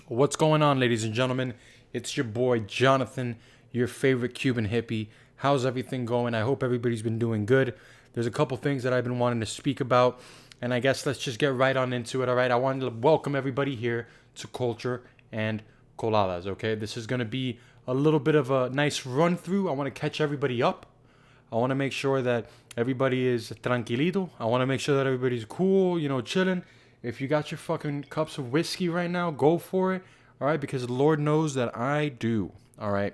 What's going on, ladies and gentlemen? It's your boy Jonathan, your favorite Cuban hippie. How's everything going? I hope everybody's been doing good. There's a couple things that I've been wanting to speak about, and I guess let's just get right on into it. All right, I wanted to welcome everybody here to Culture and Coladas. Okay, this is going to be a little bit of a nice run through. I want to catch everybody up. I want to make sure that everybody is tranquilito. I want to make sure that everybody's cool, chilling. If you got your fucking cups of whiskey right now, go for it. All right, because Lord knows that I do. All right.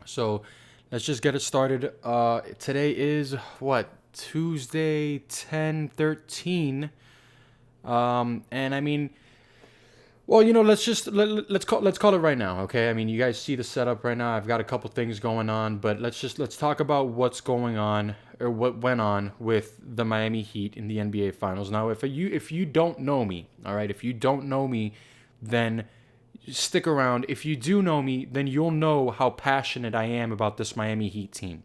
So let's just get it started. Today is what? Tuesday 10/13. And I mean, well, let's call it right now, okay? I mean, you guys see the setup right now. I've got a couple things going on, but let's talk about what's going on or what went on with the Miami Heat in the NBA Finals. Now, if you don't know me, all right, if you don't know me, then stick around. If you do know me, then you'll know how passionate I am about this Miami Heat team.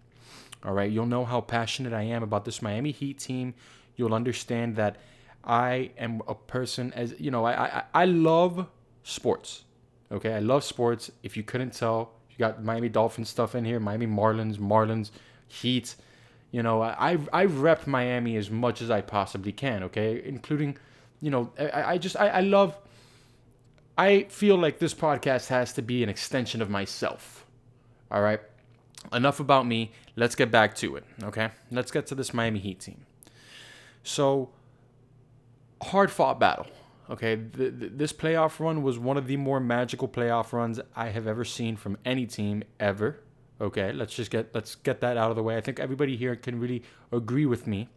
All right, you'll know how passionate I am about this Miami Heat team. You'll understand that I am a person, as you know, I love sports. Okay, I love sports. If you couldn't tell, you got Miami Dolphins stuff in here, Miami Marlins, Heat. I've repped Miami as much as I possibly can. Okay, including, I love. I feel like this podcast has to be an extension of myself. All right, enough about me. Let's get back to it. Okay, let's get to this Miami Heat team. So, hard fought battle. Okay, this playoff run was one of the more magical playoff runs I have ever seen from any team ever. Okay, let's get that out of the way. I think everybody here can really agree with me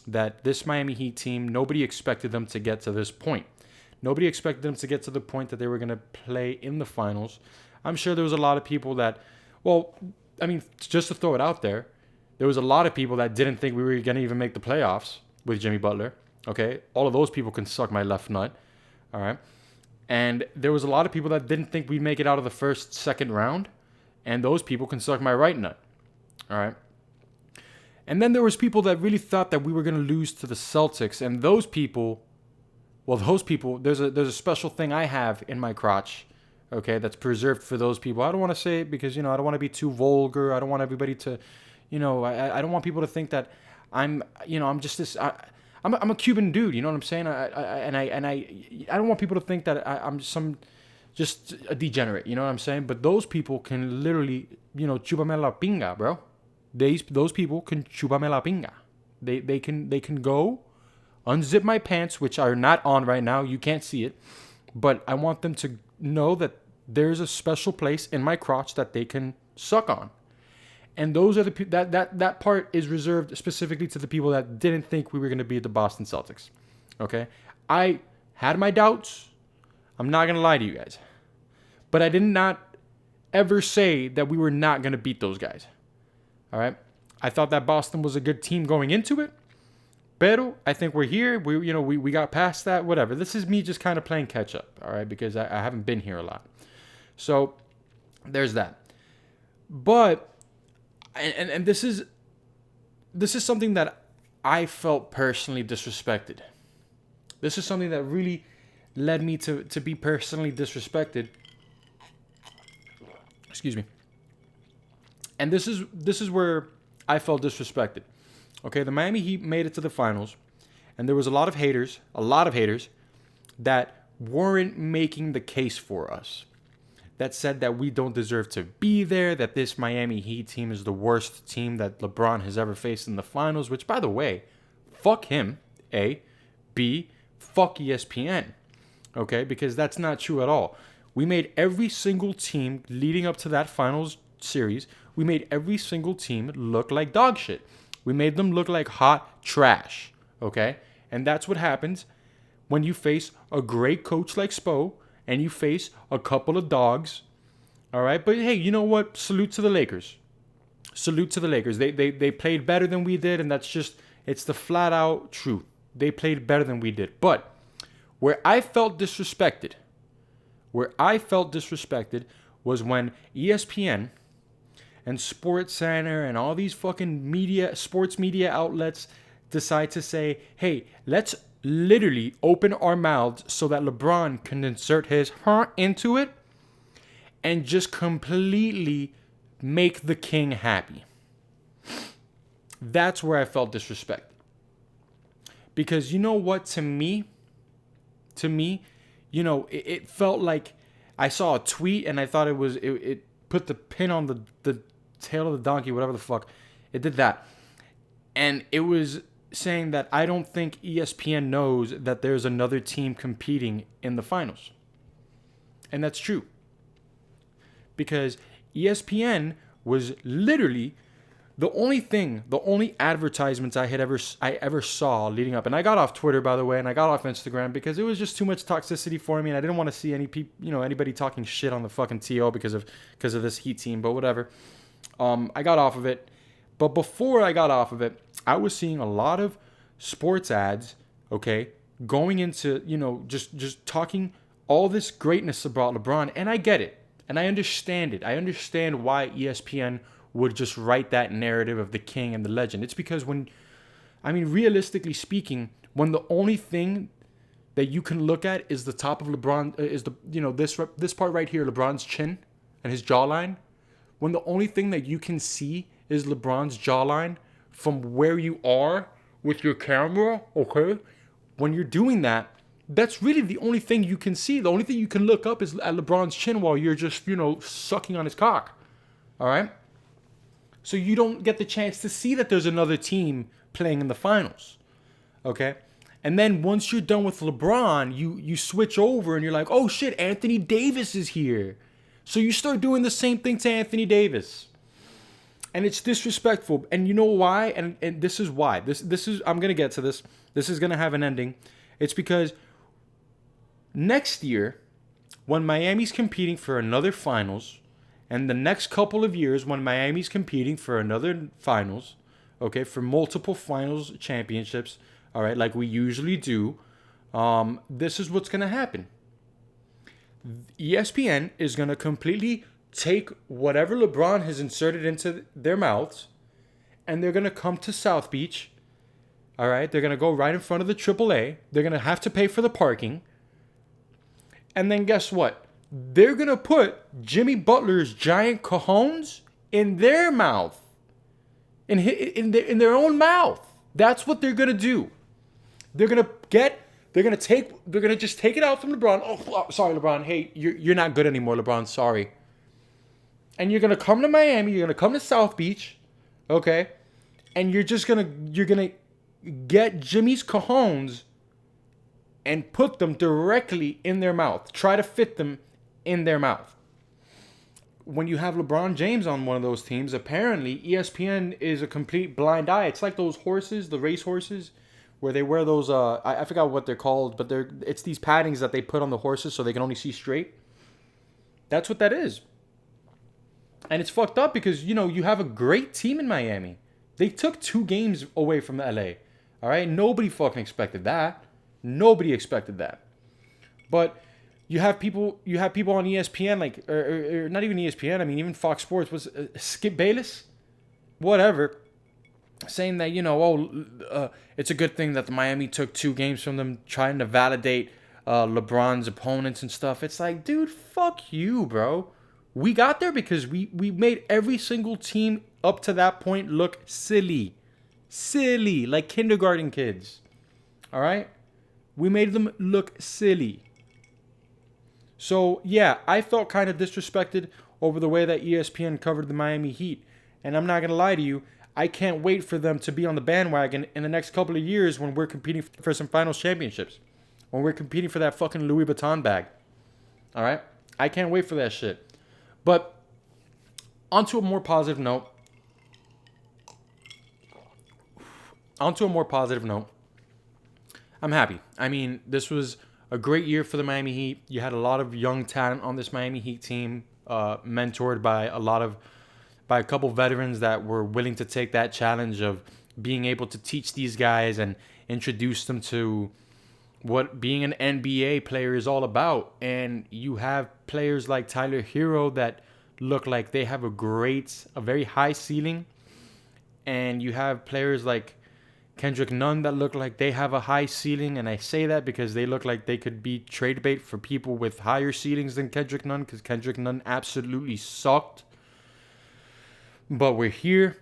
that this Miami Heat team, nobody expected them to get to this point. Nobody expected them to get to the point that they were going to play in the finals. I'm sure there was a lot of people that, well, I mean, just to throw it out there, there was a lot of people that didn't think we were going to even make the playoffs with Jimmy Butler. Okay, all of those people can suck my left nut. All right, and there was a lot of people that didn't think we'd make it out of the second round, and those people can suck my right nut. All right, and then there was people that really thought that we were going to lose to the Celtics, and those people, there's a special thing I have in my crotch. Okay, that's preserved for those people. I don't want to say it because I don't want to be too vulgar. I don't want everybody to, I don't want people to think that I'm just this. I'm a Cuban dude, you know what I'm saying? I don't want people to think that I'm just a degenerate, you know what I'm saying? But those people can literally, chúpame la pinga, bro. Those people can chúpame la pinga. They can go unzip my pants, which are not on right now. You can't see it, but I want them to know that there's a special place in my crotch that they can suck on. And those are that part is reserved specifically to the people that didn't think we were going to beat the Boston Celtics. Okay? I had my doubts. I'm not going to lie to you guys. But I did not ever say that we were not going to beat those guys. All right? I thought that Boston was a good team going into it. Pero I think we're here. We got past that. Whatever. This is me just kind of playing catch up. All right? Because I haven't been here a lot. So there's that. But And this is something that I felt personally disrespected. This is something that really led me to be personally disrespected. Excuse me. And this is where I felt disrespected. Okay, the Miami Heat made it to the finals, and there was a lot of haters that weren't making the case for us. That said that we don't deserve to be there, that this Miami Heat team is the worst team that LeBron has ever faced in the finals, which, by the way, fuck him, A. B, fuck ESPN, okay? Because that's not true at all. We made every single team leading up to that finals series, we made every single team look like dog shit. We made them look like hot trash, okay? And that's what happens when you face a great coach like Spo, and you face a couple of dogs, all right? But hey, you know what? Salute to the Lakers. Salute to the Lakers. They played better than we did, and it's the flat out truth. They played better than we did. But where I felt disrespected was when ESPN and SportsCenter and all these fucking sports media outlets decide to say, hey, let's literally open our mouths so that LeBron can insert his into it and just completely make the king happy. That's where I felt disrespected. Because you know what, to me, it felt like I saw a tweet and I thought it put the pin on the tail of the donkey, whatever the fuck. It did that. And it was saying that I don't think ESPN knows that there's another team competing in the finals. And that's true. Because ESPN was literally the only advertisements I ever saw leading up. And I got off Twitter, by the way, and I got off Instagram because it was just too much toxicity for me, and I didn't want to see anybody talking shit on the fucking TO because of this Heat team, but whatever. I got off of it. But before I got off of it, I was seeing a lot of sports ads, okay, going into, just talking all this greatness about LeBron, and I get it. And I understand it. I understand why ESPN would just write that narrative of the king and the legend. It's because realistically speaking, when the only thing that you can look at is the top of LeBron, is this part right here, LeBron's chin and his jawline. When the only thing that you can see is LeBron's jawline from where you are with your camera, okay? When you're doing that, that's really the only thing you can see. The only thing you can look up is at LeBron's chin while you're just, sucking on his cock. All right? So you don't get the chance to see that there's another team playing in the finals. Okay? And then once you're done with LeBron, you switch over and you're like, oh shit, Anthony Davis is here. So you start doing the same thing to Anthony Davis. And it's disrespectful. And you know why? And this is why. This is, I'm going to get to this. This is going to have an ending. It's because next year, when Miami's competing for another finals, and the next couple of years when Miami's competing for another finals, okay, for multiple finals championships, all right, like we usually do, this is what's going to happen. ESPN is going to completely take whatever LeBron has inserted into their mouths, and they're going to come to South Beach, all right? They're going to go right in front of the AAA. They're going to have to pay for the parking. And then guess what? They're going to put Jimmy Butler's giant cojones in their mouth. In their own mouth. That's what they're going to do. They're going to just take it out from LeBron. Oh, sorry, LeBron. Hey, you're not good anymore, LeBron. Sorry. And you're going to come to Miami. You're going to come to South Beach. Okay? And you're going to get Jimmy's cojones and put them directly in their mouth. Try to fit them in their mouth. When you have LeBron James on one of those teams, apparently ESPN is a complete blind eye. It's like those horses, the race horses, where they wear those, I forgot what they're called, but it's these paddings that they put on the horses so they can only see straight. That's what that is. And it's fucked up because, you have a great team in Miami. They took 2 games away from LA. All right? Nobody fucking expected that. Nobody expected that. But you have people on ESPN, like, or not even ESPN, I mean, even Fox Sports, was Skip Bayless? Whatever. Saying that, it's a good thing that the Miami took 2 games from them, trying to validate LeBron's opponents and stuff. It's like, dude, fuck you, bro. We got there because we made every single team up to that point look silly. Silly, like kindergarten kids. All right? We made them look silly. So, yeah, I felt kind of disrespected over the way that ESPN covered the Miami Heat. And I'm not going to lie to you, I can't wait for them to be on the bandwagon in the next couple of years when we're competing for some finals championships. When we're competing for that fucking Louis Vuitton bag. All right? I can't wait for that shit. But onto a more positive note. I'm happy. I mean, this was a great year for the Miami Heat. You had a lot of young talent on this Miami Heat team, mentored by a couple veterans that were willing to take that challenge of being able to teach these guys and introduce them to what being an NBA player is all about. And you have players like Tyler Hero that look like they have a very high ceiling. And you have players like Kendrick Nunn that look like they have a high ceiling, and I say that because they look like they could be trade bait for people with higher ceilings than Kendrick Nunn, because Kendrick Nunn absolutely sucked. But we're here.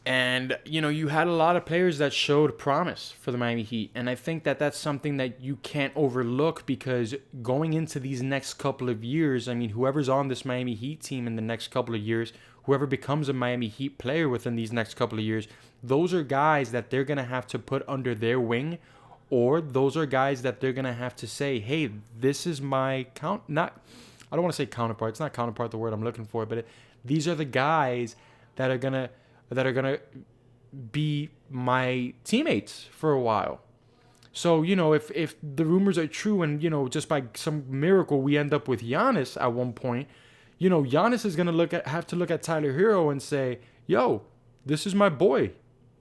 And, you had a lot of players that showed promise for the Miami Heat. And I think that that's something that you can't overlook, because going into these next couple of years, I mean, whoever's on this Miami Heat team in the next couple of years, whoever becomes a Miami Heat player within these next couple of years, those are guys that they're going to have to put under their wing, or those are guys that they're going to have to say, hey, this is my I don't want to say counterpart. It's not counterpart the word I'm looking for, but these are the guys that are going to be my teammates for a while. So, if the rumors are true and, just by some miracle we end up with Giannis at one point, Giannis is going to have to look at Tyler Hero and say, yo, this is my boy.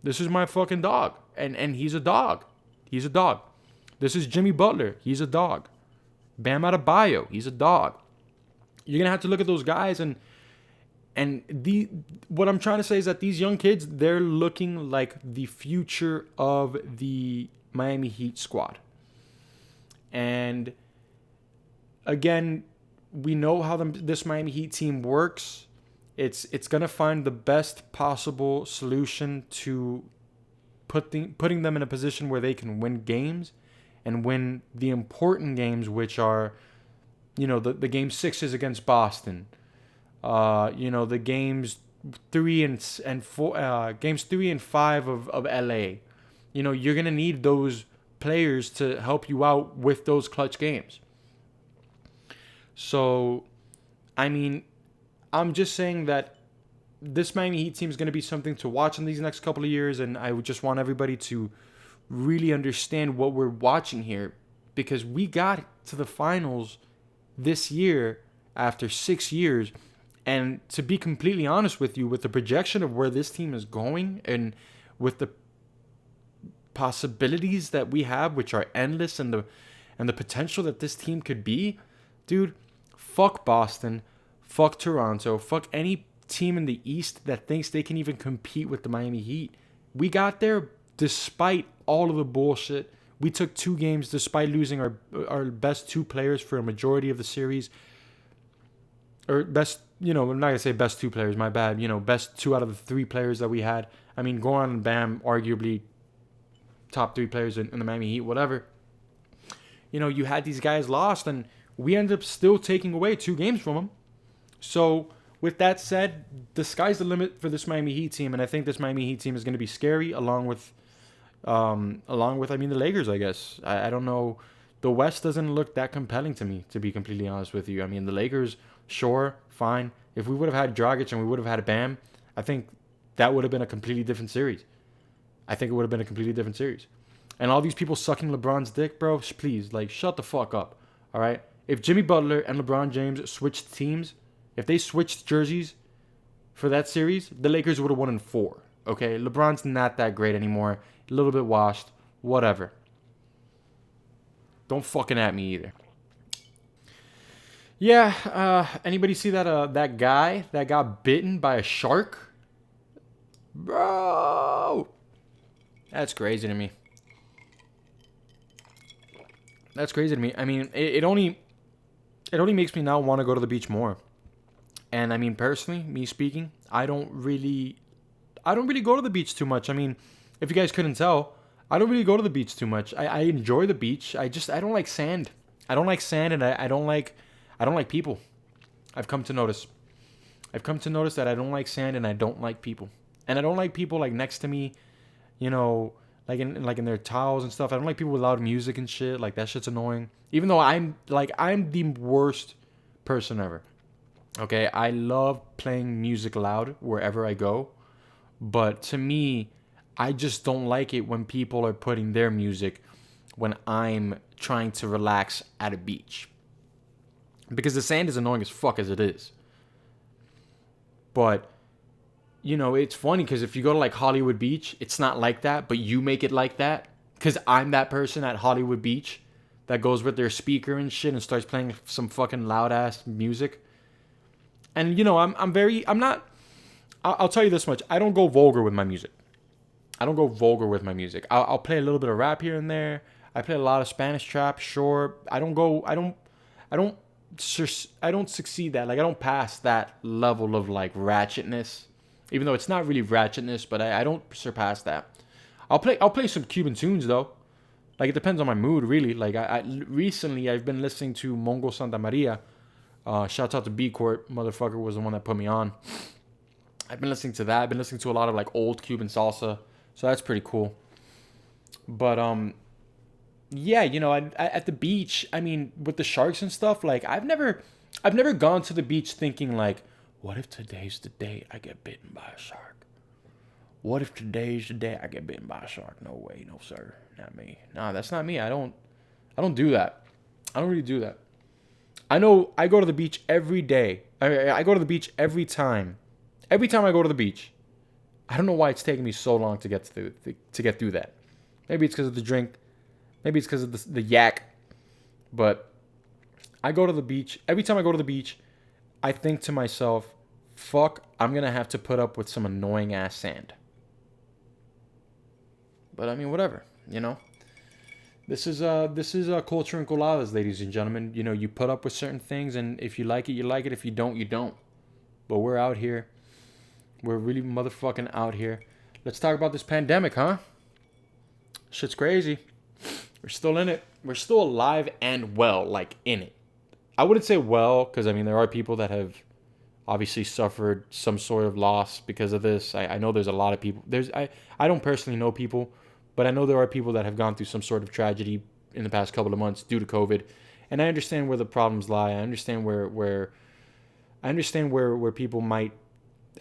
This is my fucking dog. And he's a dog. He's a dog. This is Jimmy Butler. He's a dog. Bam Adebayo. He's a dog. You're going to have to look at those guys and what I'm trying to say is that these young kids, they're looking like the future of the Miami Heat squad. And again, we know how this Miami Heat team works. It's going to find the best possible solution to putting them in a position where they can win games and win the important games, which are, the game 6s against Boston. The games 3 and 4, games 3 and 5 of LA. You're gonna need those players to help you out with those clutch games. So, I mean, I'm just saying that this Miami Heat team is going to be something to watch in these next couple of years, and I would just want everybody to really understand what we're watching here, because we got to the finals this year after 6 years. And to be completely honest with you, with the projection of where this team is going and with the possibilities that we have, which are endless, and the potential that this team could be, dude, fuck Boston, fuck Toronto, fuck any team in the East that thinks they can even compete with the Miami Heat. We got there despite all of the bullshit. We took 2 games despite losing our best 2 players for a majority of the series. Or best, I'm not going to say best 2 players, my bad. Best 2 out of the 3 players that we had. I mean, Goran and Bam, arguably top 3 players in the Miami Heat, whatever. You had these guys lost, and we ended up still taking away 2 games from them. So, with that said, the sky's the limit for this Miami Heat team, and I think this Miami Heat team is going to be scary, along with the Lakers, I guess. I don't know. The West doesn't look that compelling to me, to be completely honest with you. I mean, the Lakers, sure, fine. If we would have had Dragic and we would have had Bam, I think that would have been a completely different series. And all these people sucking LeBron's dick, bro, please, shut the fuck up, all right? If Jimmy Butler and LeBron James switched teams, if they switched jerseys for that series, the Lakers would have won in 4, okay? LeBron's not that great anymore. A little bit washed. Whatever. Don't fucking at me either. Yeah, anybody see that guy that got bitten by a shark? Bro! That's crazy to me. I mean, it only makes me now want to go to the beach more. And I mean, personally, me speaking, I don't really go to the beach too much. I mean, if you guys couldn't tell, I don't really go to the beach too much. I enjoy the beach. I don't like sand. I don't like sand, and I don't like people. I've come to notice that I don't like sand, and I don't like people. And I don't like people next to me, like in their towels and stuff. I don't like people with loud music and shit. That shit's annoying. Even though I'm the worst person ever. Okay, I love playing music loud wherever I go, but to me, I just don't like it when people are putting their music when I'm trying to relax at a beach. Because the sand is annoying as fuck as it is. But, it's funny because if you go to Hollywood Beach, it's not like that, but you make it like that. Because I'm that person at Hollywood Beach that goes with their speaker and shit and starts playing some fucking loud ass music. And, I'll tell you this much. I don't go vulgar with my music. I don't go vulgar with my music. I'll play a little bit of rap here and there. I play a lot of Spanish trap. Sure, I don't go. I don't. I don't succeed that. Like I don't pass that level of like ratchetness, even though it's not really ratchetness. But I don't surpass that. I'll play some Cuban tunes though. Like it depends on my mood, really. Like I recently I've been listening to Mongo Santa Maria. Shouts out to B Court, motherfucker was the one that put me on. I've been listening to that. I've been listening to a lot of like old Cuban salsa, so that's pretty cool. But yeah, you know, at the beach, I mean, with the sharks and stuff, like I've never gone to the beach thinking like, what if today's the day I get bitten by a shark? What if today's the day I get bitten by a shark? No way, no sir, not me. Nah, that's not me. I don't do that. I don't really do that. I know I go to the beach every day. I go to the beach every time. Every time I go to the beach. I don't know why it's taking me so long to get through that. Maybe it's because of the drink. Maybe it's because of the yak. But I go to the beach. Every time I go to the beach, I think to myself, fuck, I'm going to have to put up with some annoying ass sand. But I mean, whatever, you know. This is culture and coladas, ladies and gentlemen. You know, you put up with certain things, and if you like it, you like it. If you don't, you don't. But we're out here. We're really motherfucking out here. Let's talk about this pandemic, huh? Shit's crazy. We're still in it. We're still alive and well, like in it. I wouldn't say well, because I mean, there are people that have obviously suffered some sort of loss because of this. I know there's a lot of people. I don't personally know people, but I know there are people that have gone through some sort of tragedy in the past couple of months due to COVID. And I understand where the problems lie. I understand where people might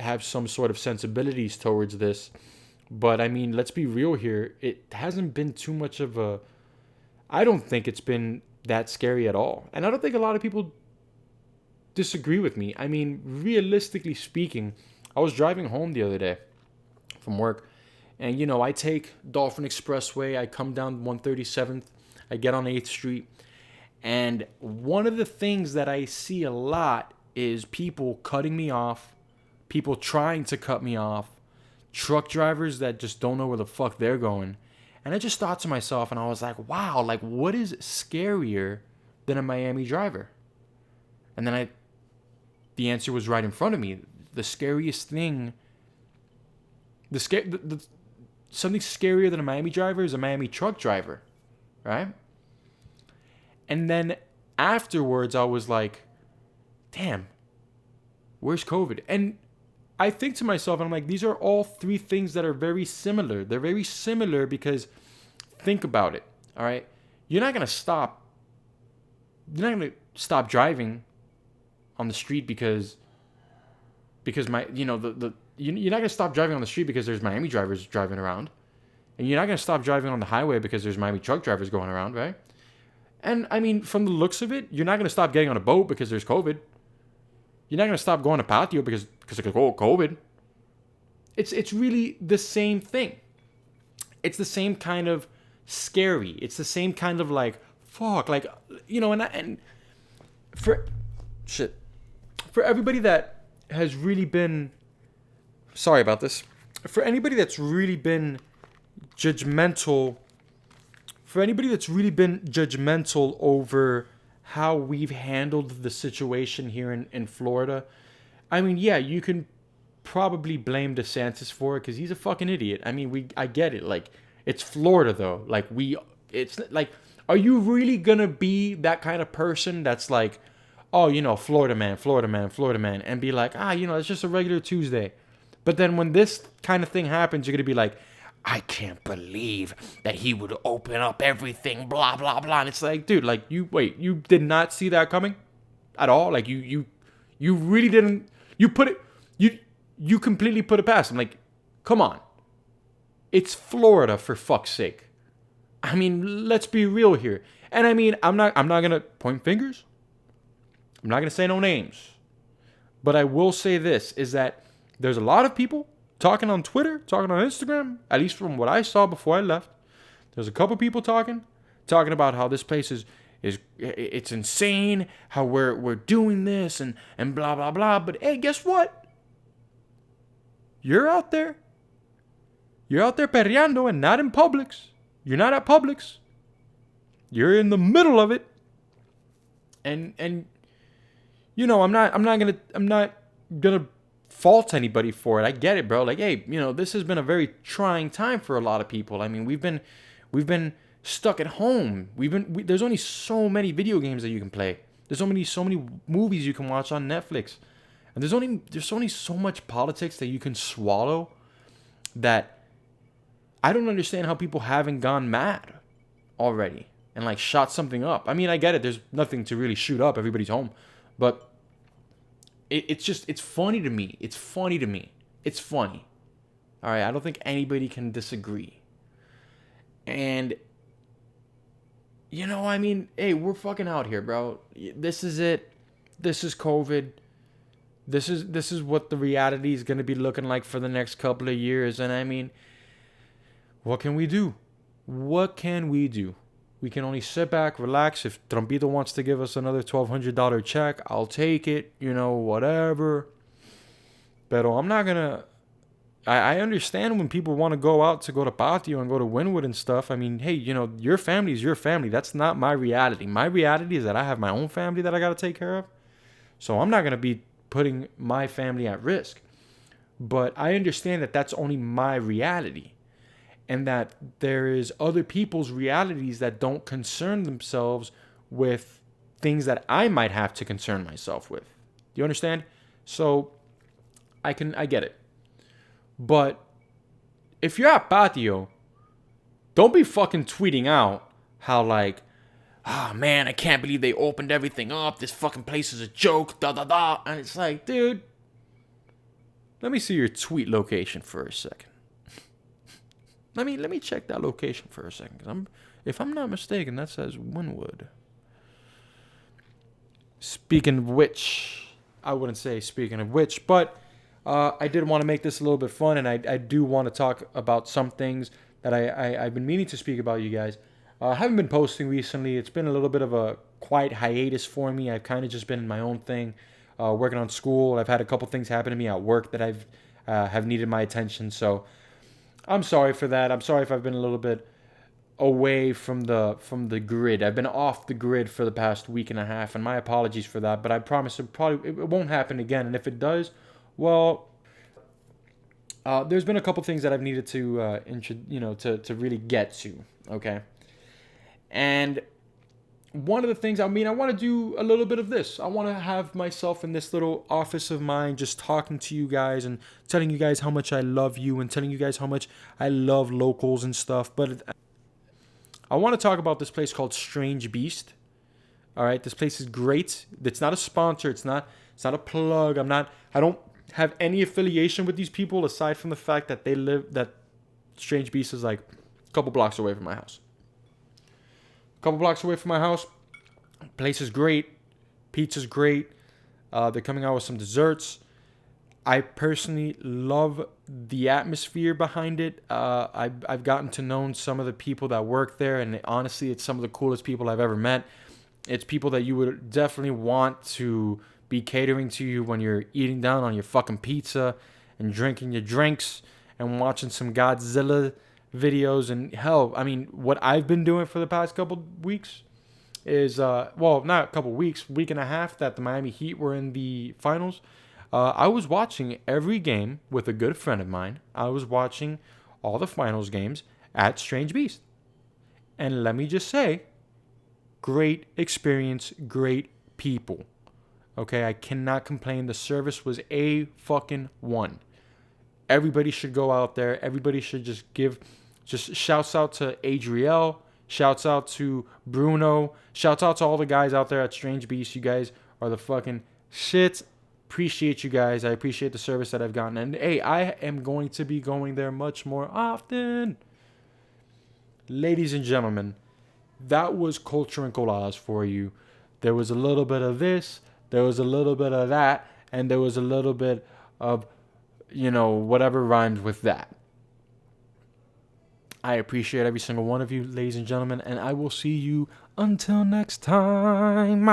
have some sort of sensibilities towards this. But I mean, let's be real here. It hasn't been too much of a... I don't think it's been that scary at all. And I don't think a lot of people disagree with me. I mean, realistically speaking, I was driving home the other day from work. And, you know, I take Dolphin Expressway. I come down 137th. I get on 8th Street. And one of the things that I see a lot is people cutting me off. People trying to cut me off. Truck drivers that just don't know where the fuck they're going. And I just thought to myself, and I was like, wow, like what is scarier than a Miami driver? And then the answer was right in front of me. The scariest thing, something scarier than a Miami driver is a Miami truck driver, right? And then afterwards, I was like, damn, where's COVID? And I think to myself, and I'm like, these are all three things that are very similar. They're very similar because think about it, all right? You're not gonna stop driving on the street because you're not gonna stop driving on the street because there's Miami drivers driving around, and you're not gonna stop driving on the highway because there's Miami truck drivers going around, right? And I mean, from the looks of it, you're not gonna stop getting on a boat because there's COVID. You're not going to stop going to patio because of COVID. It's really the same thing. It's the same kind of scary. It's the same kind of like, fuck, like, you know, and for everybody that has really been, sorry about this, for anybody that's really been judgmental, over how we've handled the situation here in Florida. I mean, yeah, you can probably blame DeSantis for it because he's a fucking idiot. I mean, I get it. Like, it's Florida though. Like, it's like, are you really gonna be that kind of person that's like, oh, you know, Florida man, and be like, you know, it's just a regular Tuesday. But then when this kind of thing happens, you're gonna be like, I can't believe that he would open up everything, blah, blah, blah. And it's like, dude, like, you did not see that coming at all? Like, you really didn't, you completely put it past him. Like, come on. It's Florida, for fuck's sake. I mean, let's be real here. And I mean, I'm not going to point fingers. I'm not going to say no names. But I will say this, is that there's a lot of people talking on Twitter, talking on Instagram, at least from what I saw before I left. There's a couple people talking about how this place is it's insane, how we're doing this and blah, blah, blah. But hey, guess what? You're out there. You're out there perreando and not in Publix. You're not at Publix. You're in the middle of it. And you know, I'm not gonna fault anybody for it. I get it, bro. Like, hey, you know, this has been a very trying time for a lot of people. I mean, we've been stuck at home. There's only so many video games that you can play. There's so many movies you can watch on Netflix. And there's only so much politics that you can swallow that I don't understand how people haven't gone mad already and like shot something up. I mean, I get it. There's nothing to really shoot up. Everybody's home. But it's funny to me. It's funny to me. It's funny. All right. I don't think anybody can disagree. And, you know, I mean, hey, we're fucking out here, bro. This is it. This is COVID. This is what the reality is going to be looking like for the next couple of years. And I mean, what can we do? What can we do? We can only sit back, relax. If Trumpito wants to give us another $1,200 check, I'll take it, you know, whatever. But I'm not going to... I understand when people want to go to Patio and go to Wynwood and stuff. I mean, hey, you know, your family is your family. That's not my reality. My reality is that I have my own family that I got to take care of. So I'm not going to be putting my family at risk. But I understand that that's only my reality. And that there is other people's realities that don't concern themselves with things that I might have to concern myself with. Do you understand? So I get it. But if you're at Patio, don't be fucking tweeting out how like, oh man, I can't believe they opened everything up. This fucking place is a joke, da da da. And it's like, dude, let me see your tweet location for a second. Let me check that location for a second. 'Cause if I'm not mistaken, that says Wynwood. Speaking of which, I wouldn't say speaking of which, but I did want to make this a little bit fun, and I do want to talk about some things that I've been meaning to speak about, you guys. I haven't been posting recently. It's been a little bit of a quiet hiatus for me. I've kind of just been in my own thing, working on school. I've had a couple things happen to me at work that have needed my attention, so I'm sorry for that. I'm sorry if I've been a little bit away from the grid. I've been off the grid for the past week and a half, and my apologies for that. But I promise it won't happen again. And if it does, well, there's been a couple things that I've needed to to really get to. Okay, and one of the things, I mean, I want to do a little bit of this. I want to have myself in this little office of mine just talking to you guys and telling you guys how much I love you and telling you guys how much I love locals and stuff. But I want to talk about this place called Strange Beast. All right, this place is great. It's not a sponsor. It's not a plug. I don't have any affiliation with these people aside from the fact that that Strange Beast is like a couple blocks away from my house. Couple blocks away from my house. Place is great. Pizza's great. They're coming out with some desserts. I personally love the atmosphere behind it. I've gotten to know some of the people that work there, and honestly, it's some of the coolest people I've ever met. It's people that you would definitely want to be catering to you when you're eating down on your fucking pizza and drinking your drinks and watching some Godzilla videos. And hell, I mean, what I've been doing for the past couple weeks is not a couple weeks, week and a half that the Miami Heat were in the finals. I was watching every game with a good friend of mine. I was watching all the finals games at Strange Beast, and let me just say, great experience, great people. Okay, I cannot complain. The service was a fucking one. Everybody should go out there. Everybody should just shouts out to Adriel. Shouts out to Bruno. Shouts out to all the guys out there at Strange Beast. You guys are the fucking shit. Appreciate you guys. I appreciate the service that I've gotten. And hey, I am going to be going there much more often. Ladies and gentlemen, that was Culture and Collage for you. There was a little bit of this. There was a little bit of that. And there was a little bit of, whatever rhymes with that. I appreciate every single one of you, ladies and gentlemen, and I will see you until next time.